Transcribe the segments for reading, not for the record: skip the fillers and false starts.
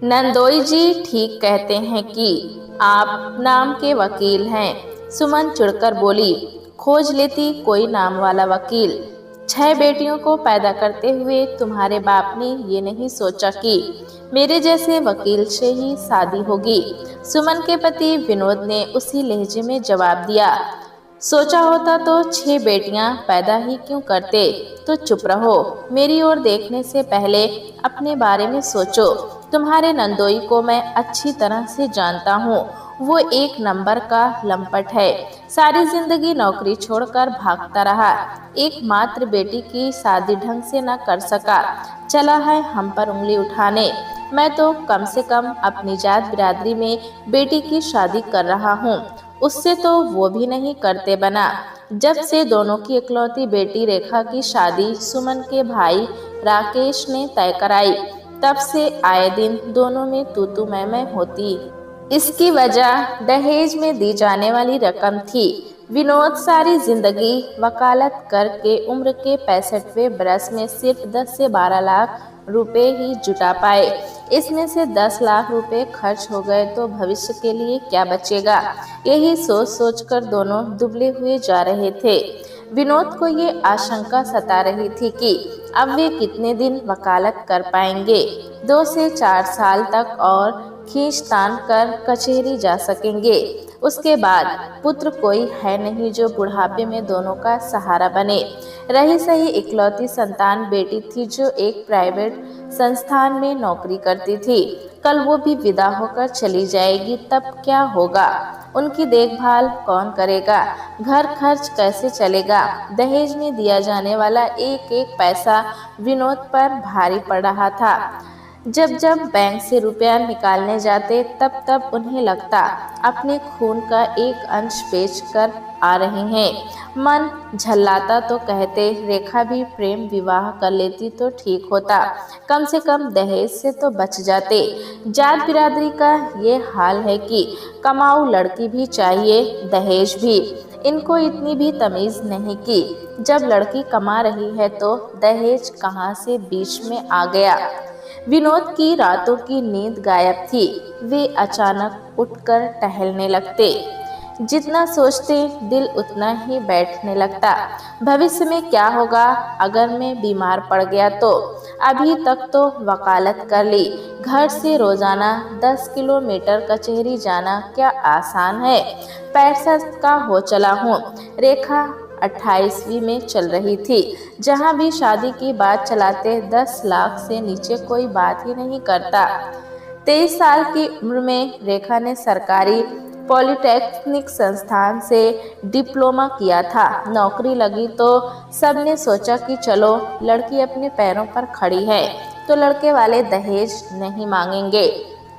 नंदोई जी ठीक कहते हैं कि आप नाम के वकील हैं। सुमन चिढ़कर बोली, खोज लेती कोई नाम वाला वकील। 6 बेटियों को पैदा करते हुए तुम्हारे बाप ने ये नहीं सोचा कि मेरे जैसे वकील से ही शादी होगी। सुमन के पति विनोद ने उसी लहजे में जवाब दिया, सोचा होता तो 6 बेटियां पैदा ही क्यों करते। तो चुप रहो, मेरी ओर देखने से पहले अपने बारे में सोचो। तुम्हारे नंदोई को मैं अच्छी तरह से जानता हूँ। वो एक नंबर का लंपट है। सारी जिंदगी नौकरी छोड़कर भागता रहा, एकमात्र बेटी की शादी ढंग से न कर सका, चला है हम पर उंगली उठाने। मैं तो कम से कम अपनी जात बिरादरी में बेटी की शादी कर रहा हूँ, उससे तो वो भी नहीं करते बना। जब से दोनों की इकलौती बेटी रेखा की शादी सुमन के भाई राकेश ने तय कराई, तब से आए दिन दोनों में तू मैं होती। इसकी वजह दहेज में दी जाने वाली रकम थी। विनोद सारी जिंदगी वकालत करके उम्र के 65वें बरस में सिर्फ 10 से 12 लाख रुपए ही जुटा पाए। इसमें से 10 लाख रुपए खर्च हो गए तो भविष्य के लिए क्या बचेगा, यही सोच सोच कर दोनों दुबले हुए जा रहे थे। विनोद को ये आशंका सता रही थी कि अब वे कितने दिन वकालत कर पाएंगे। 2 से 4 साल तक और खींचतान कर कचहरी जा सकेंगे। उसके बाद पुत्र कोई है नहीं जो बुढ़ापे में दोनों का सहारा बने। रही सही इकलौती संतान बेटी थी जो एक प्राइवेट संस्थान में नौकरी करती थी। कल वो भी विदा होकर चली जाएगी, तब क्या होगा? उनकी देखभाल कौन करेगा? घर खर्च कैसे चलेगा? दहेज में दिया जाने वाला एक एक पैसा विनोद पर भारी पड़ रहा था। जब जब बैंक से रुपया निकालने जाते तब तब उन्हें लगता अपने खून का एक अंश बेच कर आ रहे हैं। मन झल्लाता तो कहते रेखा भी प्रेम विवाह कर लेती तो ठीक होता, कम से कम दहेज से तो बच जाते। जात बिरादरी का ये हाल है कि कमाऊ लड़की भी चाहिए, दहेज भी। इनको इतनी भी तमीज नहीं कि जब लड़की कमा रही है तो दहेज कहाँ से बीच में आ गया। विनोद की रातों की नींद गायब थी। वे अचानक उठकर टहलने लगते। जितना सोचते दिल उतना ही बैठने लगता। भविष्य में क्या होगा अगर मैं बीमार पड़ गया तो? अभी तक तो वकालत कर ली, घर से रोजाना 10 किलोमीटर कचहरी जाना क्या आसान है? 65 का हो चला हूँ। रेखा 28वीं में चल रही थी। जहाँ भी शादी की बात चलाते 10 लाख से नीचे कोई बात ही नहीं करता। 23 साल की उम्र में रेखा ने सरकारी पॉलिटेक्निक संस्थान से डिप्लोमा किया था। नौकरी लगी तो सबने सोचा कि चलो लड़की अपने पैरों पर खड़ी है तो लड़के वाले दहेज नहीं मांगेंगे।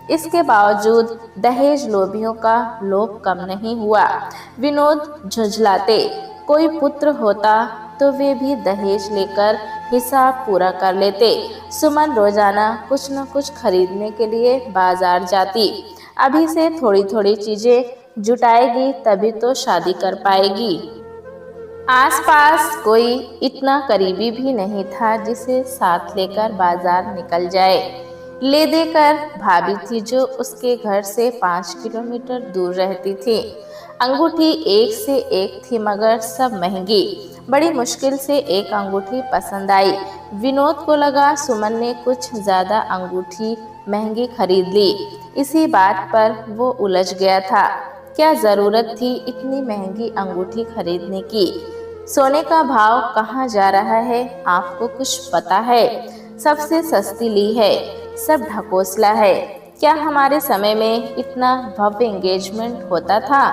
इसके बावजूद दहेज लोभियों का लोभ कम नहीं हुआ। विनोद झुंझलाते, कोई पुत्र होता तो वे भी दहेज लेकर हिसाब पूरा कर लेते। सुमन रोजाना कुछ न कुछ खरीदने के लिए बाजार जाती। अभी से थोड़ी थोड़ी चीजें जुटाएगी तभी तो शादी कर पाएगी। आसपास कोई इतना करीबी भी नहीं था जिसे साथ लेकर बाजार निकल जाए। ले देकर भाभी थी जो उसके घर से 5 किलोमीटर दूर रहती थी। अंगूठी एक से एक थी मगर सब महंगी। बड़ी मुश्किल से एक अंगूठी पसंद आई। विनोद को लगा सुमन ने कुछ ज्यादा अंगूठी महंगी खरीद ली। इसी बात पर वो उलझ गया था। क्या जरूरत थी इतनी महंगी अंगूठी खरीदने की? सोने का भाव कहाँ जा रहा है आपको कुछ पता है? सबसे सस्ती ली है, सब ढकोसला है। क्या हमारे समय में इतना भव्य एंगेजमेंट होता था?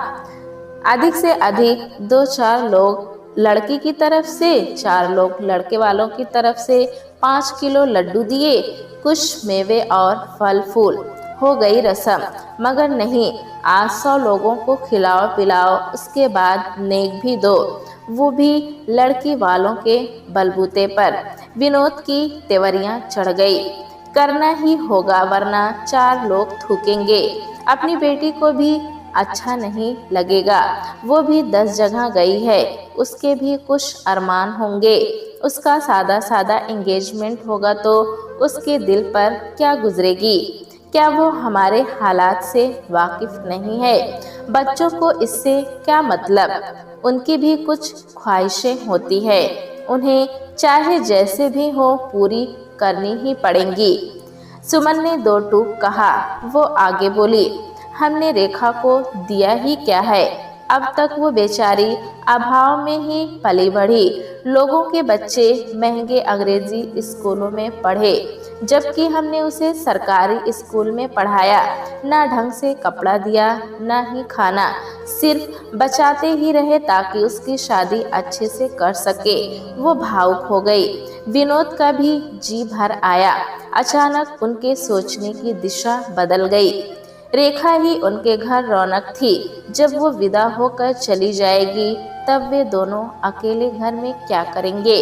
अधिक से अधिक 2-4 लोग लड़की की तरफ से, 4 लोग लड़के वालों की तरफ से 5 किलो लड्डू दिए, कुछ मेवे और फल फूल, हो गई रस्म। मगर नहीं, आज 100 लोगों को खिलाओ पिलाओ, उसके बाद नेक भी दो, वो भी लड़की वालों के बलबूते पर। विनोद की तेवरियां चढ़ गई। करना ही होगा वरना 4 लोग थूकेंगे। अपनी बेटी को भी अच्छा नहीं लगेगा। वो भी 10 जगह गई है, उसके भी कुछ अरमान होंगे। उसका सादा सादा एंगेजमेंट होगा तो उसके दिल पर क्या गुजरेगी? क्या वो हमारे हालात से वाकिफ नहीं है? बच्चों को इससे क्या मतलब? उनकी भी कुछ ख्वाहिशें होती है, उन्हें चाहे जैसे भी हो पूरी करनी ही पड़ेंगी। सुमन ने दो टूक कहा। वो आगे बोली, हमने रेखा को दिया ही क्या है? अब तक वो बेचारी अभाव में ही पली बढ़ी। लोगों के बच्चे महंगे अंग्रेजी स्कूलों में पढ़े, जबकि हमने उसे सरकारी स्कूल में पढ़ाया। ना ढंग से कपड़ा दिया, ना ही खाना, सिर्फ बचाते ही रहे ताकि उसकी शादी अच्छे से कर सके। वो भावुक हो गई। विनोद का भी जी भर आया। अचानक उनके सोचने की दिशा बदल गई। रेखा ही उनके घर रौनक थी। जब वो विदा होकर चली जाएगी, तब वे दोनों अकेले घर में क्या करेंगे?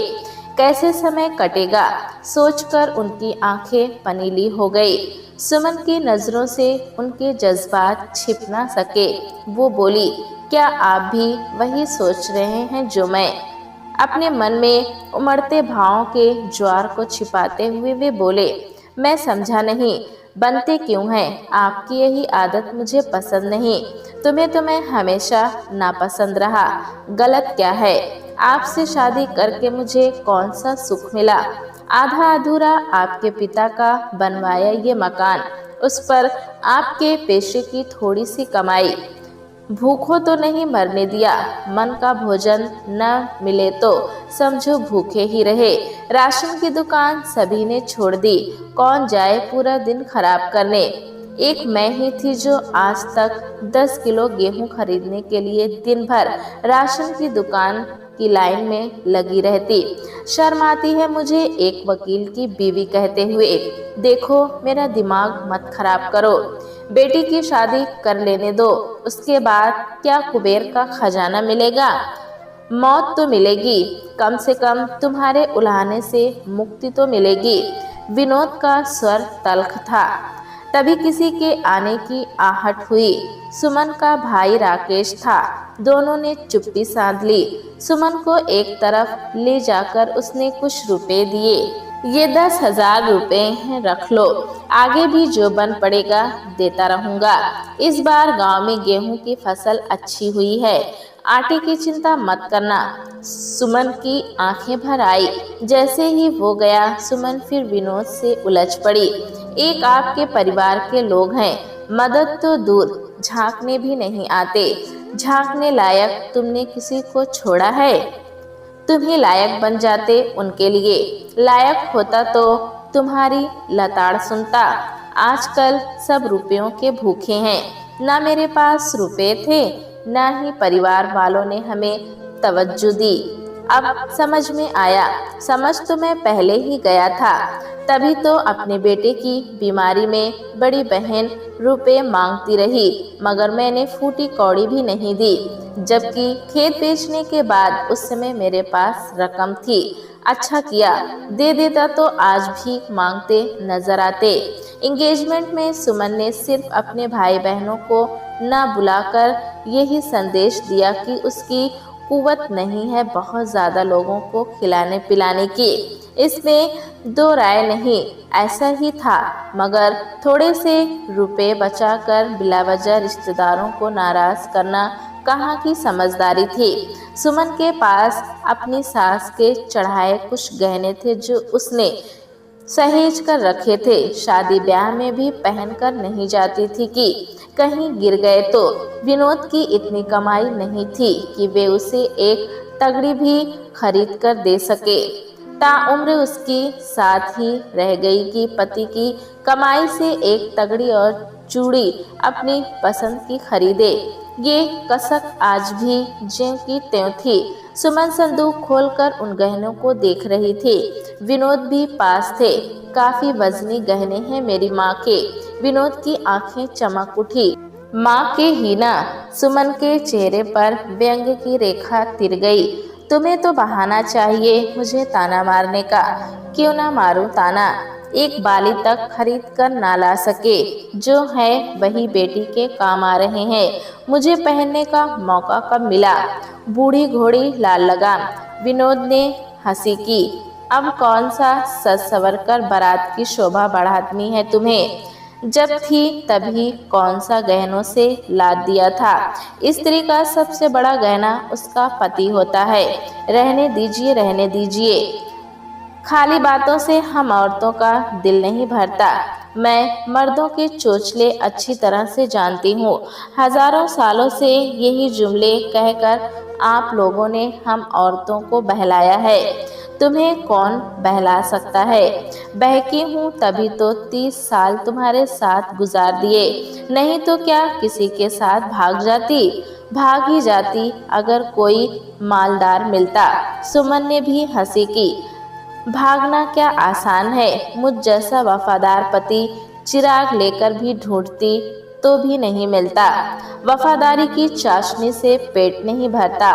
कैसे समय कटेगा? सोचकर उनकी आंखें पनीली हो गई। सुमन की नजरों से उनके जज्बात छिप ना सके। वो बोली, क्या आप भी वही सोच रहे हैं जो मैं? अपने मन में उमड़ते भावों के ज्वार को छिपाते हुए वे बोले, मैं समझा नहीं, बनते क्यों हैं? आपकी यही आदत मुझे पसंद नहीं। तुम्हें तो मैं हमेशा नापसंद रहा। गलत क्या है? आपसे शादी करके मुझे कौन सा सुख मिला? आधा अधूरा आपके पिता का बनवाया ये मकान, उस पर आपके पेशे की थोड़ी सी कमाई। भूखों तो नहीं मरने दिया। मन का भोजन न मिले तो समझो भूखे ही रहे। राशन की दुकान सभी ने छोड़ दी। कौन जाए पूरा दिन खराब करने? एक मैं ही थी जो आज तक 10 किलो गेहूं खरीदने के लिए दिन भर राशन की दुकान की लाइन में लगी रहती। शर्म आती है मुझे एक वकील की बीवी कहते हुए। देखो, मेरा दिमाग मत खराब करो। बेटी की शादी कर लेने दो, उसके बाद क्या कुबेर का खजाना मिलेगा? मौत तो मिलेगी, कम से कम तुम्हारे उलाहने से मुक्ति तो मिलेगी। विनोद का स्वर तल्ख था। तभी किसी के आने की आहट हुई। सुमन का भाई राकेश था। दोनों ने चुप्पी साध ली। सुमन को एक तरफ ले जाकर उसने कुछ रुपए दिए। ये 10,000 रुपए हैं, रख लो। आगे भी जो बन पड़ेगा देता रहूंगा। इस बार गांव में गेहूं की फसल अच्छी हुई है, आटे की चिंता मत करना। सुमन की आंखें भर आई। जैसे ही वो गया, सुमन फिर विनोद से उलझ पड़ी। एक आपके परिवार के लोग हैं, मदद तो दूर, झांकने भी नहीं आते। झांकने लायक तुमने किसी को छोड़ा है? तुम ही लायक बन जाते उनके लिए। लायक होता तो तुम्हारी लताड़ सुनता। आजकल सब रुपयों के भूखे हैं। ना मेरे पास रुपए थे, ना ही परिवार वालों ने हमें तवज्जो दी। अब समझ में आया। समझ तो मैं पहले ही गया था। तभी तो अपने बेटे की बीमारी में बड़ी बहन रुपए मांगती रही, मगर मैंने फूटी कौड़ी भी नहीं दी। जबकि खेत बेचने के बाद उस समय मेरे पास रकम थी। अच्छा किया, दे देता तो आज भी मांगते नजर आते। एंगेजमेंट में सुमन ने सिर्फ अपने भाई बहनों को न बुलाकर यही संदेश दिया कि उसकी कुवत नहीं है बहुत ज़्यादा लोगों को खिलाने पिलाने की। इसमें दो राय नहीं, ऐसा ही था। मगर थोड़े से रुपए बचाकर बिलावजह रिश्तेदारों को नाराज करना कहाँ की समझदारी थी। सुमन के पास अपनी सास के चढ़ाए कुछ गहने थे जो उसने सहेज कर रखे थे। शादी ब्याह में भी पहन कर नहीं जाती थी कि कहीं गिर गए तो। विनोद की इतनी कमाई नहीं थी कि वे उसे एक तगड़ी भी खरीद कर दे सके। ताउम्र उसकी साथ ही रह गई कि पति की कमाई से एक तगड़ी और चूड़ी अपनी पसंद की खरीदे। ये कसक आज भी ज्यों की त्यों थी। सुमन संदूक खोलकर उन गहनों को देख रही थी। विनोद भी पास थे। काफी वजनी गहने हैं मेरी माँ के। विनोद की आंखें चमक उठी। माँ के ही ना? सुमन के चेहरे पर व्यंग की रेखा तिर गई। तुम्हें तो बहाना चाहिए मुझे ताना मारने का। क्यों ना मारूं ताना? एक बाली तक खरीद कर ना ला सके, जो है वही बेटी के काम आ रहे हैं। मुझे पहनने का मौका कब मिला? बूढ़ी घोड़ी लाल लगाम। विनोद ने हंसी की। अब कौन सा सज सवर कर बारात की शोभा बढ़ानी है तुम्हें? जब थी तभी कौन सा गहनों से लाद दिया था। स्त्री का सबसे बड़ा गहना उसका पति होता है। रहने दीजिए, रहने दीजिए, खाली बातों से हम औरतों का दिल नहीं भरता। मैं मर्दों के चोचले अच्छी तरह से जानती हूँ। हजारों सालों से यही जुमले कहकर आप लोगों ने हम औरतों को बहलाया है। तुम्हें कौन बहला सकता है? बहकी हूँ तभी तो 30 साल तुम्हारे साथ गुजार दिए, नहीं तो क्या किसी के साथ भाग जाती। भाग ही जाती अगर कोई मालदार मिलता। सुमन ने भी हंसी की। भागना क्या आसान है? मुझ जैसा वफादार पति चिराग लेकर भी ढूंढती तो भी नहीं मिलता। वफादारी की चाशनी से पेट नहीं भरता।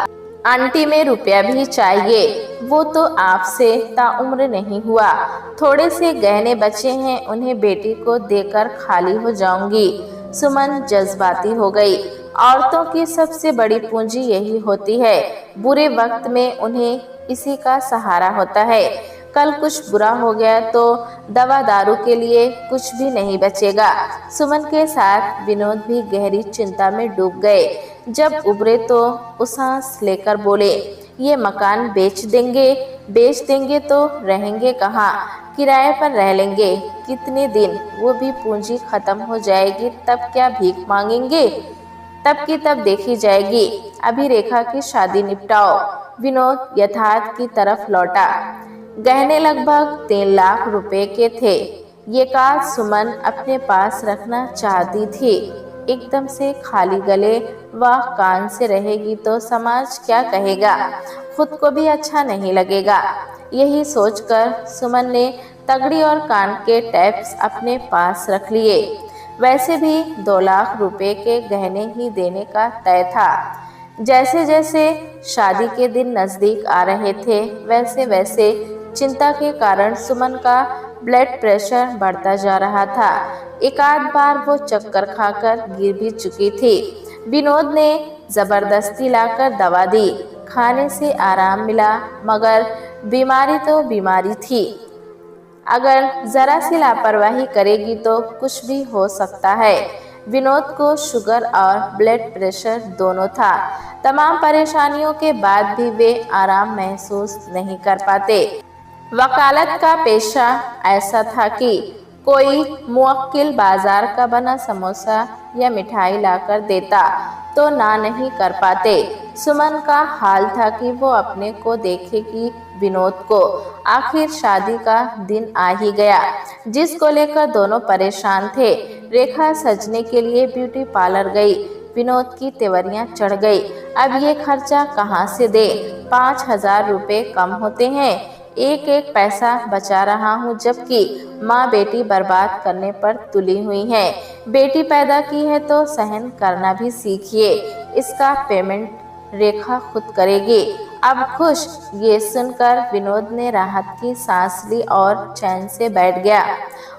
आंटी में रुपया भी चाहिए, वो तो आपसे ताउम्र नहीं हुआ। थोड़े से गहने बचे हैं, उन्हें बेटी को देकर खाली हो जाऊंगी। सुमन जज्बाती हो गई। औरतों की सबसे बड़ी पूंजी यही होती है। बुरे वक्त में उन्हें इसी का सहारा होता है। कल कुछ बुरा हो गया तो दवा दारू के लिए कुछ भी नहीं बचेगा। सुमन के साथ विनोद भी गहरी चिंता में डूब गए। जब उबरे तो सांस लेकर बोले, ये मकान बेच देंगे तो रहेंगे कहाँ? किराए पर रह लेंगे। कितने दिन? वो भी पूंजी खत्म हो जाएगी, तब क्या भीख मांगेंगे? तब की तब देखी जाएगी। अभी रेखा की शादी निपटाओ। विनोद यथार्थ की तरफ लौटा। गहने लगभग 3 लाख रुपए के थे। ये काज सुमन अपने पास रखना चाहती थी। एकदम से खाली गले व कान से रहेगी तो समाज क्या कहेगा? खुद को भी अच्छा नहीं लगेगा। यही सोचकर सुमन ने तगड़ी और कान के टैप्स अपने पास रख लिए। वैसे भी 2 लाख रुपए के गहने ही देने का तय था। जैसे जैसे शादी के दिन नजदीक आ रहे थे, वैसे वैसे चिंता के कारण सुमन का ब्लड प्रेशर बढ़ता जा रहा था। एक आध बार वो चक्कर खाकर गिर भी चुकी थी। विनोद ने जबरदस्ती लाकर दवा दी। खाने से आराम मिला, मगर बीमारी तो बीमारी थी। अगर जरा सी लापरवाही करेगी तो कुछ भी हो सकता है। विनोद को शुगर और ब्लड प्रेशर दोनों था। तमाम परेशानियों के बाद भी वे आराम महसूस नहीं कर पाते। वकालत का पेशा ऐसा था कि कोई मुवक्किल बाजार का बना समोसा या मिठाई लाकर देता तो ना नहीं कर पाते। सुमन का हाल था कि वो अपने को देखेगी विनोद को। आखिर शादी का दिन आ ही गया, जिसको लेकर दोनों परेशान थे। रेखा सजने के लिए ब्यूटी पार्लर गई। विनोद की तेवरियां चढ़ गई। अब ये खर्चा कहाँ से दे? 5,000 रुपये कम होते हैं। एक एक पैसा बचा रहा हूँ, जबकि माँ बेटी बर्बाद करने पर तुली हुई है। बेटी पैदा की है तो सहन करना भी सीखिए। इसका पेमेंट रेखा खुद करेगी। अब खुश? ये सुनकर विनोद ने राहत की सांस ली और चैन से बैठ गया।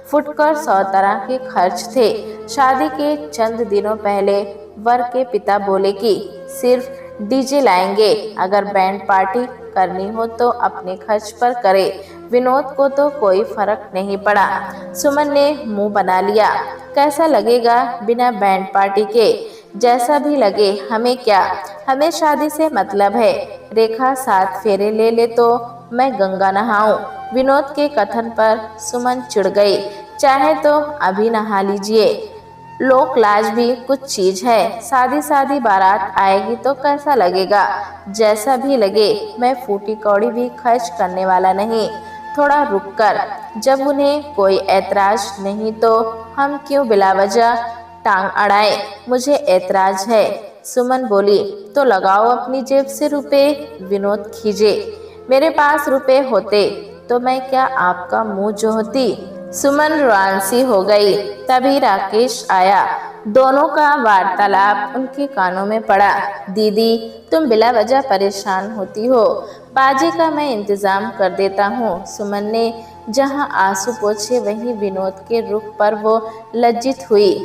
फुटकर 100 तरह के खर्च थे। शादी के चंद दिनों पहले वर के पिता बोले कि सिर्फ डीजे लाएंगे, अगर बैंड पार्टी करनी हो तो अपने खर्च पर करे। विनोद को तो कोई फर्क नहीं पड़ा। सुमन ने मुंह बना लिया। कैसा लगेगा बिना बैंड पार्टी के? जैसा भी लगे, हमें क्या? हमें शादी से मतलब है। रेखा 7 फेरे ले ले तो मैं गंगा नहाऊं। विनोद के कथन पर सुमन चिढ़ गई। चाहे तो अभी नहा लीजिए। लोक लाज भी कुछ चीज है। सादी सादी बारात आएगी तो कैसा लगेगा? जैसा भी लगे, मैं फूटी कौड़ी भी खर्च करने वाला नहीं। थोड़ा रुक कर, जब उन्हें कोई ऐतराज नहीं तो हम क्यों बिलावजह टांग अड़ाएं? मुझे ऐतराज है। सुमन बोली। तो लगाओ अपनी जेब से रुपए। विनोद खीजे। मेरे पास रुपए होते तो मैं क्या आपका मुंह जोहती? सुमन रुआंसी हो गई। तभी राकेश आया। दोनों का वार्तालाप उनके कानों में पड़ा। दीदी, तुम बिला वजह परेशान होती हो। बाजी का मैं इंतजाम कर देता हूँ। सुमन ने जहाँ आंसू पोंछे वहीं विनोद के रुख पर वो लज्जित हुई।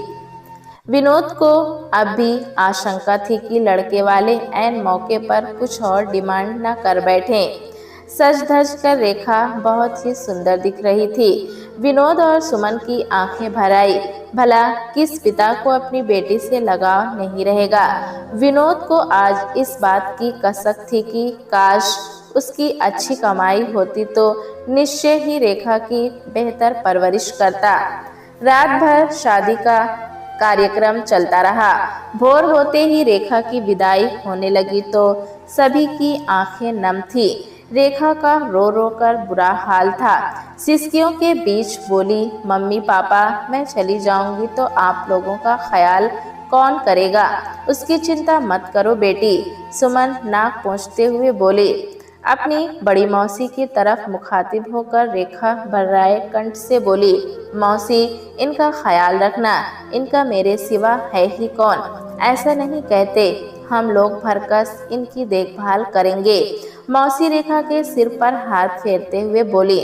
विनोद को अब भी आशंका थी कि लड़के वाले ऐन मौके पर कुछ और डिमांड न कर बैठें। सज धज कर रेखा बहुत ही सुंदर दिख रही थी। विनोद और सुमन की आंखें भर आई। भला किस पिता को अपनी बेटी से लगाव नहीं रहेगा। विनोद को आज इस बात की कसक थी कि काश उसकी अच्छी कमाई होती तो निश्चय ही रेखा की बेहतर परवरिश करता। रात भर शादी का कार्यक्रम चलता रहा। भोर होते ही रेखा की विदाई होने लगी तो सभी की आंखें नम थी। रेखा का रो रो कर बुरा हाल था। सिसकियों के बीच बोली, मम्मी पापा मैं चली जाऊंगी तो आप लोगों का ख्याल कौन करेगा। उसकी चिंता मत करो बेटी। सुमन नाक पोंछते हुए बोली। अपनी बड़ी मौसी की तरफ मुखातिब होकर रेखा भर्राए कंठ से बोली, मौसी इनका ख्याल रखना, इनका मेरे सिवा है ही कौन। ऐसा नहीं कहते, हम लोग भरकस इनकी देखभाल करेंगे। मौसी रेखा के सिर पर हाथ फेरते हुए बोली,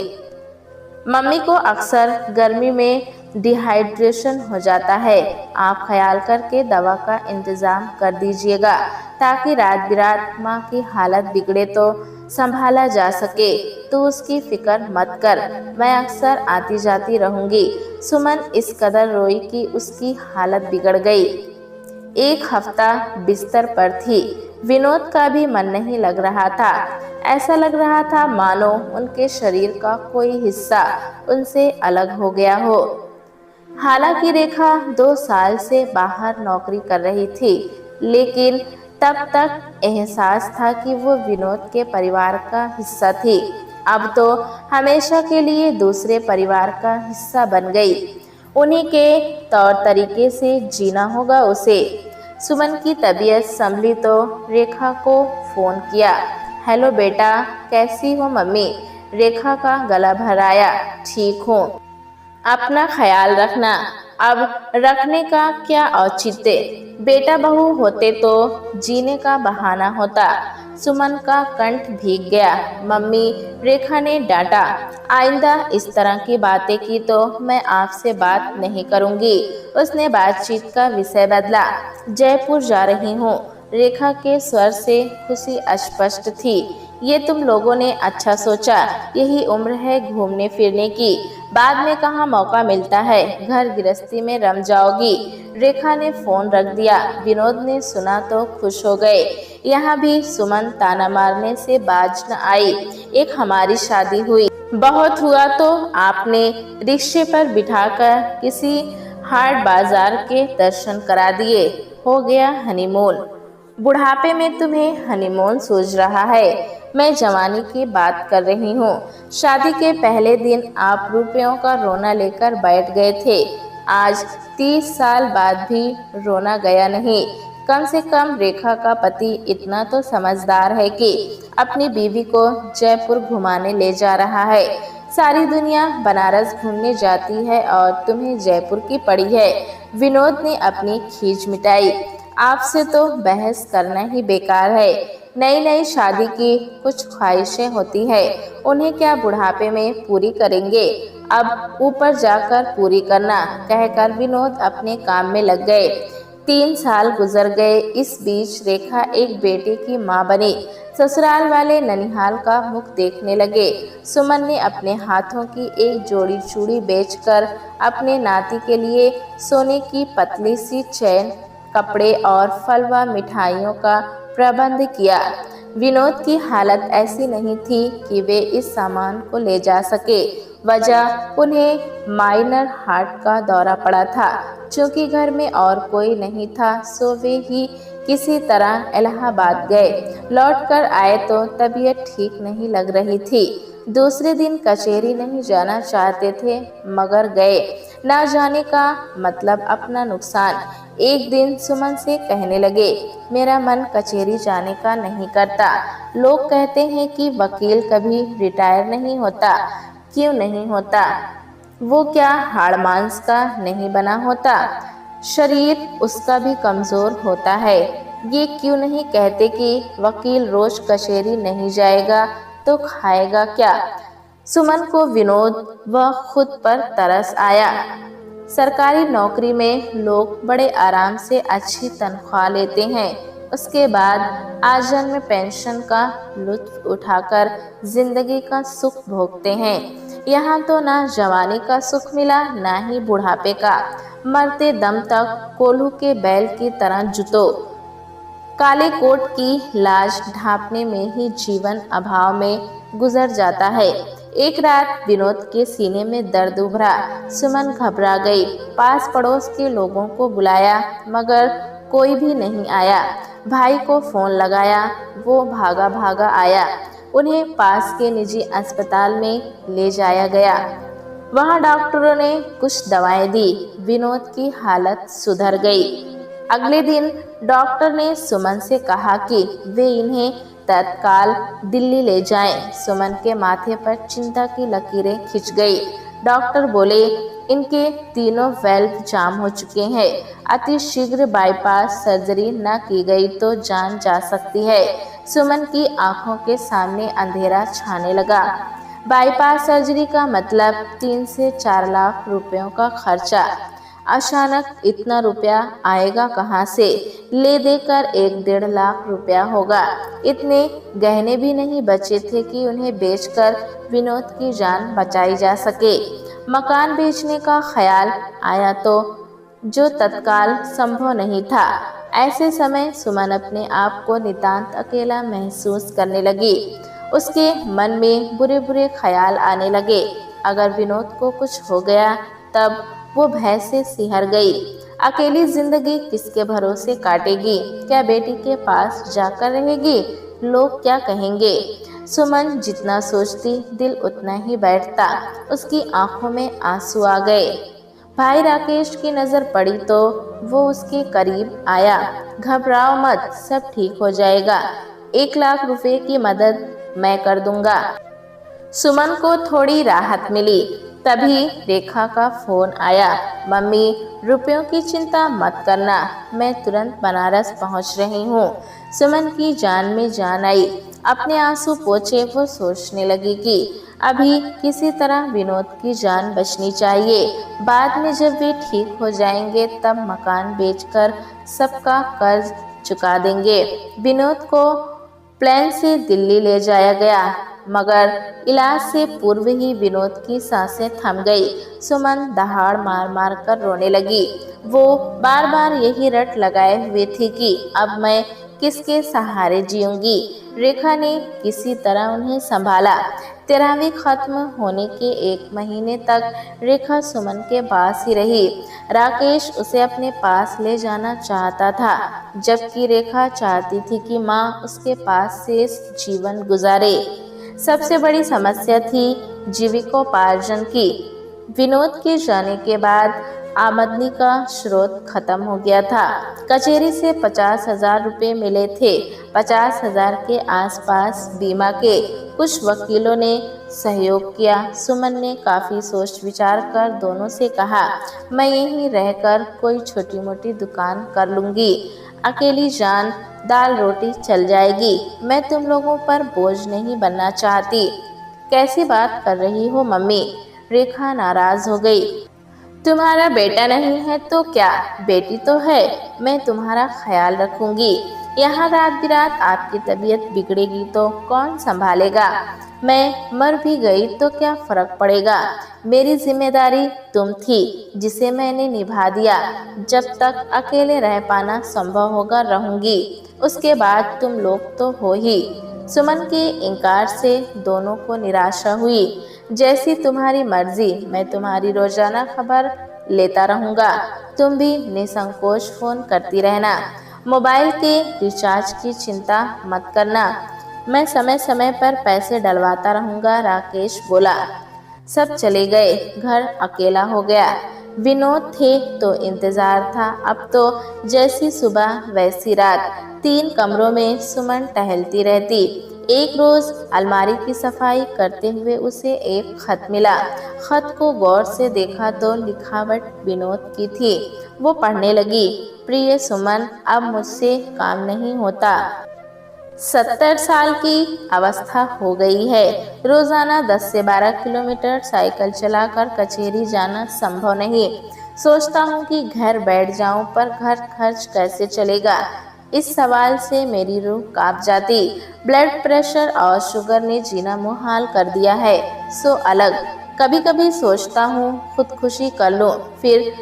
मम्मी को अक्सर गर्मी में डिहाइड्रेशन हो जाता है। आप ख्याल करके दवा का इंतजाम कर दीजिएगा ताकि रात बिरात माँ की हालत बिगड़े तो संभाला जा सके। तो उसकी फिक्र मत कर, मैं अक्सर आती जाती रहूंगी। सुमन इस कदर रोई कि उसकी हालत बिगड़ गई। एक हफ्ता बिस्तर पर थी। विनोद का भी मन नहीं लग रहा था। ऐसा लग रहा था मानो उनके शरीर का कोई हिस्सा उनसे अलग हो गया हो। हालांकि रेखा 2 साल से बाहर नौकरी कर रही थी, लेकिन तब तक एहसास था कि वो विनोद के परिवार का हिस्सा थी। अब तो हमेशा के लिए दूसरे परिवार का हिस्सा बन गई। उन्हीं के तौर तरीके से जीना होगा उसे। सुमन की तबीयत संभली तो रेखा को फोन किया। हेलो बेटा, कैसी हो मम्मी। रेखा का गला भराया, ठीक हूँ, अपना ख्याल रखना। अब रखने का क्या औचित्य, बेटा बहू होते तो जीने का बहाना होता। सुमन का कंठ भीग गया। मम्मी, रेखा ने डांटा, आइंदा इस तरह की बातें की तो मैं आपसे बात नहीं करूंगी। उसने बातचीत का विषय बदला। जयपुर जा रही हूँ। रेखा के स्वर से खुशी अस्पष्ट थी। ये तुम लोगों ने अच्छा सोचा, यही उम्र है घूमने फिरने की, बाद में कहाँ मौका मिलता है, घर गृहस्थी में रम जाओगी। रेखा ने फोन रख दिया। विनोद ने सुना तो खुश हो गए। यहाँ भी सुमन ताना मारने से बाज न आई। एक हमारी शादी हुई, बहुत हुआ तो आपने रिक्शे पर बिठाकर किसी हाट बाजार के दर्शन करा दिए, हो गया हनीमून। बुढ़ापे में तुम्हें हनीमून सूझ रहा है, मैं जवानी की बात कर रही हूँ। शादी के पहले दिन आप रुपयों का रोना लेकर बैठ गए थे। आज 30 साल बाद भी रोना गया नहीं। कम से कम रेखा का पति इतना तो समझदार है कि अपनी बीवी को जयपुर घुमाने ले जा रहा है। सारी दुनिया बनारस घूमने जाती है और तुम्हें जयपुर की पड़ी है। विनोद ने अपनी खींच मिटाई। आपसे तो बहस करना ही बेकार है। नई नई शादी की कुछ ख्वाहिशें होती है, उन्हें क्या बुढ़ापे में पूरी करेंगे। अब ऊपर जाकर पूरी करना, कहकर विनोद अपने काम में लग गए। 3 साल गुजर गए। इस बीच रेखा एक बेटे की मां बनी। ससुराल वाले ननिहाल का मुख देखने लगे। सुमन ने अपने हाथों की एक जोड़ी चूड़ी बेचकर अपने नाती के लिए सोने की पतली सी चैन, कपड़े और फल व मिठाइयों का प्रबंध किया। विनोद की हालत ऐसी नहीं थी कि वे इस सामान को ले जा सके। वजह उन्हें माइनर हार्ट का दौरा पड़ा था। चूंकि घर में और कोई नहीं था सो वे ही किसी तरह इलाहाबाद गए। लौटकर आए तो तबीयत ठीक नहीं लग रही थी। दूसरे दिन कचहरी नहीं जाना चाहते थे मगर गए। ना जाने का मतलब अपना नुकसान। एक दिन सुमन से कहने लगे, मेरा मन कचहरी जाने का नहीं करता। लोग कहते हैं कि वकील कभी रिटायर नहीं होता। क्यों नहीं होता? वो क्या हाड़ मांस का नहीं बना होता? शरीर उसका भी कमजोर होता है। ये क्यों नहीं कहते कि वकील रोज कचहरी नहीं जाएगा तो खाएगा क्या? सुमन को विनोद व खुद पर तरस आया। सरकारी नौकरी में लोग बड़े आराम से अच्छी तनख्वाह लेते हैं, उसके बाद आजन्म पेंशन का लुत्फ उठाकर जिंदगी का सुख भोगते हैं। यहाँ तो ना जवानी का सुख मिला ना ही बुढ़ापे का। मरते दम तक कोल्हू के बैल की तरह जुटो। काले कोट की लाज ढांपने में ही जीवन अभाव में गुजर जाता है। एक रात विनोद के सीने में दर्द उभरा। सुमन घबरा गई। पास पड़ोस के लोगों को बुलाया मगर कोई भी नहीं आया। भाई को फोन लगाया, वो भागा भागा आया। उन्हें पास के निजी अस्पताल में ले जाया गया। वहां डॉक्टरों ने कुछ दवाएं दी। विनोद की हालत सुधर गई। अगले दिन डॉक्टर ने सुमन से कहा कि वे इन्हें तत्काल दिल्ली ले जाएं। सुमन के माथे पर चिंता की लकीरें खिंच गई। डॉक्टर बोले, इनके तीनों वेल्व जाम हो चुके हैं। अति शीघ्र बाईपास सर्जरी न की गई तो जान जा सकती है। सुमन की आंखों के सामने अंधेरा छाने लगा। बाईपास सर्जरी का मतलब 3 से 4 लाख रुपयों का खर्चा। अचानक इतना रुपया आएगा कहाँ से? ले देकर 1-1.5 लाख रुपया होगा। इतने गहने भी नहीं बचे थे कि उन्हें बेचकर विनोद की जान बचाई जा सके। मकान बेचने का ख्याल आया तो जो तत्काल संभव नहीं था। ऐसे समय सुमन अपने आप को नितांत अकेला महसूस करने लगी। उसके मन में बुरे बुरे ख्याल आने लगे। अगर विनोद को कुछ हो गया तब वो भय से सिहर गई। अकेली जिंदगी किसके भरोसे काटेगी? क्या बेटी के पास जाकर रहेगी? लोग क्या कहेंगे? सुमन जितना सोचती दिल उतना ही बैठता। उसकी आंखों में आंसू आ गए। भाई राकेश की नज़र पड़ी तो वो उसके करीब आया। घबराओ मत, सब ठीक हो जाएगा। 1 लाख रुपए की मदद मैं कर दूंगा। सुमन को थोड़ी राहत मिली। तभी रेखा का फोन आया। मम्मी, रुपयों की चिंता मत करना, मैं तुरंत बनारस पहुंच रही हूँ। सुमन की जान में जान आई। अपने आंसू पोंछे वो सोचने लगी कि अभी किसी तरह विनोद की जान बचनी चाहिए। बाद में जब वे ठीक हो जाएंगे तब मकान बेचकर सबका कर्ज चुका देंगे। विनोद को प्लेन से दिल्ली ले जाया गया मगर इलाज से पूर्व ही विनोद की सांसें थम गई। सुमन दहाड़ मार मार कर रोने लगी। वो बार बार यही रट लगाए हुए थी कि अब मैं किसके सहारे जीऊंगी। रेखा ने किसी तरह उन्हें संभाला। 13वीं खत्म होने के 1 महीने तक रेखा सुमन के पास ही रही। राकेश उसे अपने पास ले जाना चाहता था जबकि रेखा चाहती थी कि माँ उसके पास शेष जीवन गुजारे। सबसे बड़ी समस्या थी जीविकोपार्जन की। विनोद के जाने के बाद आमदनी का स्रोत खत्म हो गया था। कचेरी से 50,000 रुपये मिले थे। 50,000 के आसपास बीमा के। कुछ वकीलों ने सहयोग किया। सुमन ने काफ़ी सोच विचार कर दोनों से कहा, मैं यहीं रहकर कोई छोटी मोटी दुकान कर लूँगी। अकेली जान दाल रोटी चल जाएगी। मैं तुम लोगों पर बोझ नहीं बनना चाहती। कैसी बात कर रही हो मम्मी? रेखा नाराज हो गई। तुम्हारा बेटा नहीं है तो क्या, बेटी तो है। मैं तुम्हारा ख्याल रखूंगी। यहाँ रात बिरात आपकी तबीयत बिगड़ेगी तो कौन संभालेगा? मैं मर भी गई तो क्या फर्क पड़ेगा? मेरी जिम्मेदारी तुम थी जिसे मैंने निभा दिया। जब तक अकेले रह पाना संभव होगा रहूंगी, उसके बाद तुम लोग तो हो ही। सुमन के इनकार से दोनों को निराशा हुई। जैसी तुम्हारी मर्जी, मैं तुम्हारी रोजाना खबर लेता रहूंगा। तुम भी निसंकोच फोन करती रहना। मोबाइल के रिचार्ज की चिंता मत करना, मैं समय समय पर पैसे डलवाता रहूंगा। राकेश बोला। सब चले गए। घर अकेला हो गया। विनोद थे तो इंतजार था। अब तो जैसी सुबह वैसी रात। 3 कमरों में सुमन टहलती रहती। एक रोज अलमारी की सफाई करते हुए उसे एक खत मिला। खत को गौर से देखा तो लिखावट विनोद की थी। वो पढ़ने लगी, प्रिय सुमन, अब मुझसे काम नहीं होता। 70 साल की अवस्था हो गई है। रोजाना 10 से 12 किलोमीटर साइकिल चलाकर कचेरी जाना संभव नहीं। सोचता हूँ कि घर बैठ जाऊं पर घर खर्च कैसे चलेगा? इस सवाल से मेरी रूह कांप जाती। ब्लड प्रेशर और शुगर ने जीना मुहाल कर दिया है। सो अलग कभी कभी सोचता हूँ खुदकुशी कर लूँ, फिर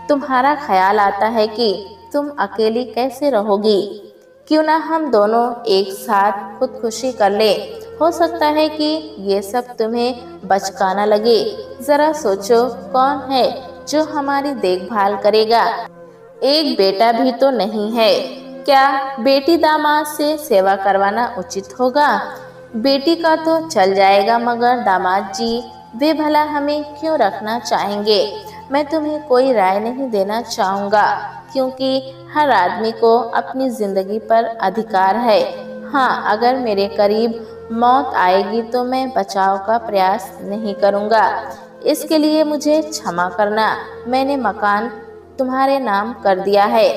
तुम्हारा ख्याल आता है कि तुम अकेली कैसे रहोगी। क्यों ना हम दोनों एक साथ खुदकुशी कर ले। हो सकता है कि ये सब तुम्हें बचकाना लगे। जरा सोचो, कौन है जो हमारी देखभाल करेगा। एक बेटा भी तो नहीं है। क्या बेटी दामाद से सेवा करवाना उचित होगा। बेटी का तो चल जाएगा, मगर दामाद जी, वे भला हमें क्यों रखना चाहेंगे। मैं तुम्हें कोई राय नहीं देना चाहूँगा, क्योंकि हर आदमी को अपनी जिंदगी पर अधिकार है। हाँ, अगर मेरे करीब मौत आएगी तो मैं बचाव का प्रयास नहीं करूँगा। इसके लिए मुझे क्षमा करना। मैंने मकान तुम्हारे नाम कर दिया है।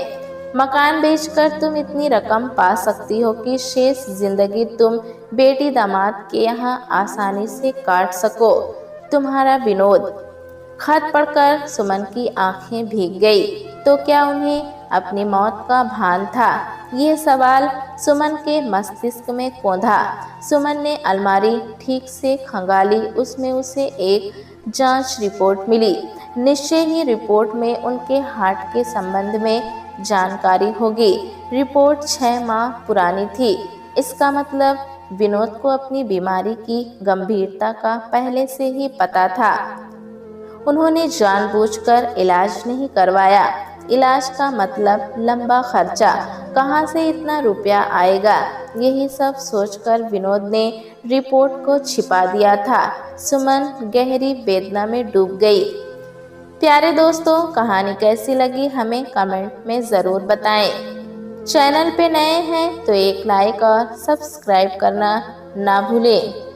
मकान बेचकर तुम इतनी रकम पा सकती हो कि शेष जिंदगी तुम बेटी दामाद के यहाँ आसानी से काट सको। तुम्हारा विनोद। खत पढ़कर सुमन की आंखें भीग गई। तो क्या उन्हें अपनी मौत का भान था। ये सवाल सुमन के मस्तिष्क में कौंधा। सुमन ने अलमारी ठीक से खंगाली। उसमें उसे एक जांच रिपोर्ट मिली। निश्चय ही रिपोर्ट में उनके हार्ट के संबंध में जानकारी होगी। रिपोर्ट 6 माह पुरानी थी। इसका मतलब विनोद को अपनी बीमारी की गंभीरता का पहले से ही पता था। उन्होंने जानबूझकर इलाज नहीं करवाया। इलाज का मतलब लंबा खर्चा। कहाँ से इतना रुपया आएगा। यही सब सोचकर विनोद ने रिपोर्ट को छिपा दिया था। सुमन गहरी वेदना में डूब गई। प्यारे दोस्तों, कहानी कैसी लगी हमें कमेंट में ज़रूर बताएं। चैनल पे नए हैं तो एक लाइक और सब्सक्राइब करना ना भूलें।